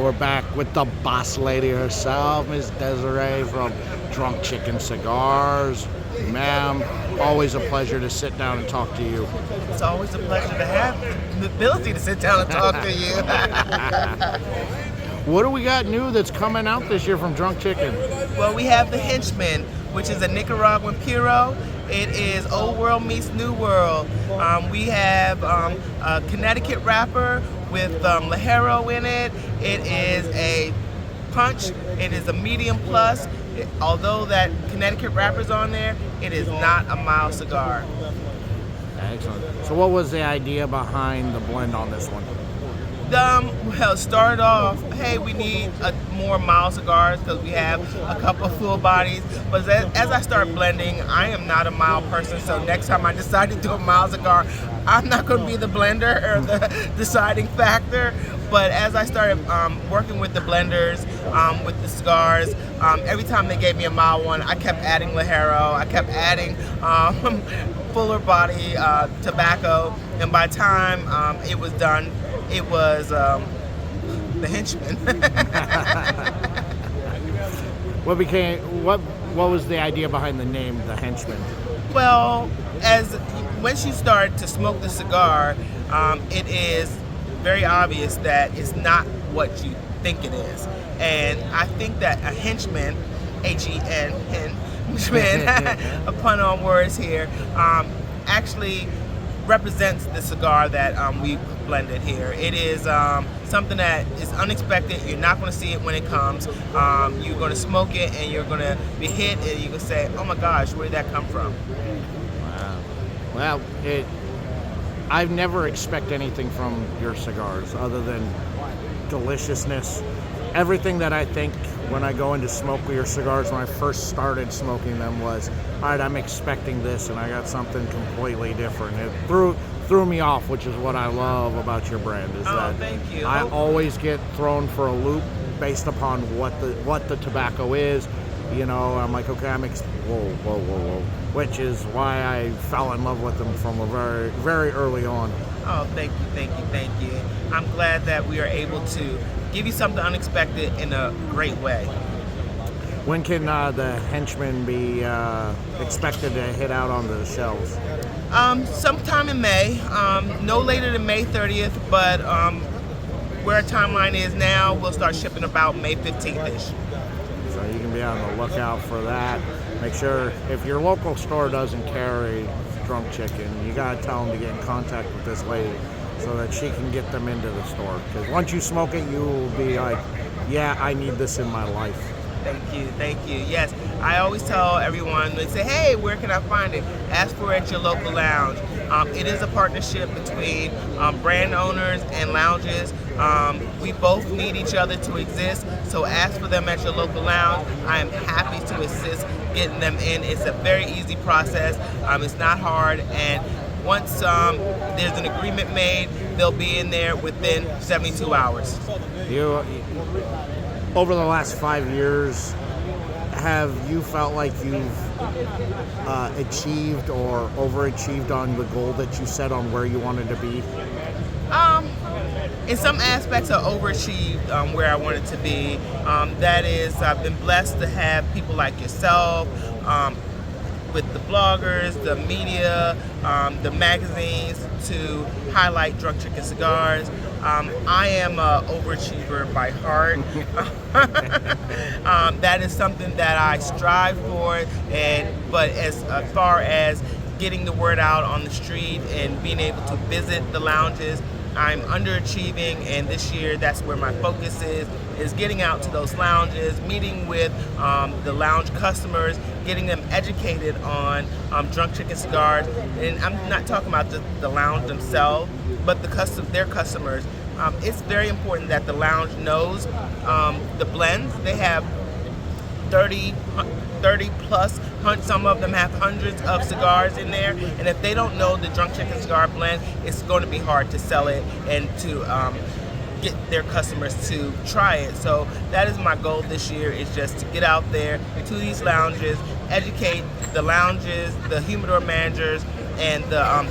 we're back with the boss lady herself, Miss Desiree from Drunk Chicken Cigars. Ma'am, always a pleasure to sit down and talk to you. It's always a pleasure to have the ability to sit down and talk to you. What do we got new that's coming out this year from Drunk Chicken? Well, we have the Henchman, which is a Nicaraguan Puro. It is Old World meets New World. We have a Connecticut wrapper with Ligero in it. It is a punch. It is a medium plus. Although that Connecticut wrapper's on there, it is not a mild cigar. Excellent. So what was the idea behind the blend on this one? Well, started off, hey, we need more mild cigars because we have a couple of full bodies. But as I start blending, I am not a mild person. So next time I decide to do a mild cigar, I'm not going to be the blender or the deciding factor. But as I started working with the blenders, with the cigars, every time they gave me a mild one, I kept adding Ligero. I kept adding fuller body tobacco. And by the time it was done, it was the Henchman. What was the idea behind the name, the Henchman? Well, once you start to smoke the cigar, it is very obvious that it's not what you think it is. And I think that a henchman, H-E-N, henchman, a pun on words here, actually represents the cigar that we blended here. It is something that is unexpected. You're not going to see it when it comes. You're going to smoke it and you're going to be hit and you're going to say, oh my gosh, where did that come from? Wow. Well, I've never expect anything from your cigars other than deliciousness. Everything that I think when I go into smoke your cigars when I first started smoking them was, all right, I'm expecting this, and I got something completely different. It threw me off, which is what I love about your brand. Is that thank you. I always get thrown for a loop based upon what the tobacco is. You know, I'm like, okay, whoa, which is why I fell in love with them from a very, very early on. Oh, thank you. I'm glad that we are able to give you something unexpected in a great way. When can the Henchman be expected to hit out on the shelves? Sometime in May, no later than May 30th, but where our timeline is now, we'll start shipping about May 15th-ish. So you can be on the lookout for that. Make sure if your local store doesn't carry Drunk Chicken, you gotta tell them to get in contact with this lady so that she can get them into the store. Because once you smoke it, you will be like, yeah, I need this in my life. Thank you. Yes, I always tell everyone, they say, hey, where can I find it? Ask for it at your local lounge. It is a partnership between brand owners and lounges. We both need each other to exist, so ask for them at your local lounge. I am happy to assist getting them in. It's a very easy process. It's not hard, and once there's an agreement made, they'll be in there within 72 hours. Over the last 5 years, have you felt like you've achieved or overachieved on the goal that you set on where you wanted to be? In some aspects, I overachieved where I wanted to be. That is, I've been blessed to have people like yourself, with the bloggers, the media, the magazines to highlight Drunk Chicken Cigars. I am an overachiever by heart. That is something that I strive for, but as far as getting the word out on the street and being able to visit the lounges, I'm underachieving, and this year that's where my focus is getting out to those lounges, meeting with the lounge customers, getting them educated on Drunk Chicken Cigars. And I'm not talking about the lounge themselves, but their customers. It's very important that the lounge knows the blends. They have 30 plus, some of them have hundreds of cigars in there, and if they don't know the Drunk Chicken Cigar blend, it's going to be hard to sell it and to get their customers to try it. So that is my goal this year, is just to get out there to these lounges, educate the lounges, the humidor managers, and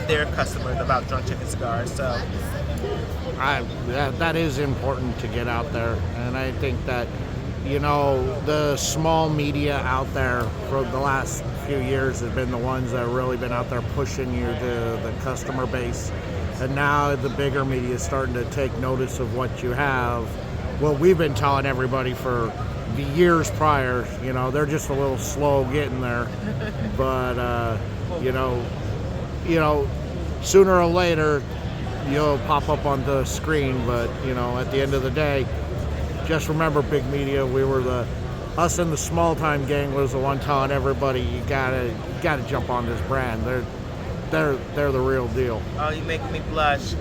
their customers about Drunk Chicken Cigars. So that is important to get out there, and I think that the small media out there for the last few years have been the ones that have really been out there pushing you to the customer base, and now the bigger media is starting to take notice of what you have. Well, we've been telling everybody for the years prior, they're just a little slow getting there, but sooner or later you'll pop up on the screen. But at the end of the day, just remember, big media, us in the small time gang was the one telling everybody you gotta jump on this brand. They're the real deal. Oh, you making me blush.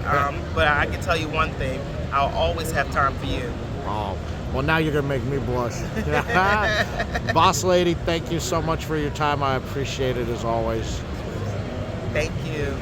But I can tell you one thing: I'll always have time for you. Oh, well, now you're gonna make me blush. Boss lady, thank you so much for your time. I appreciate it as always. Thank you.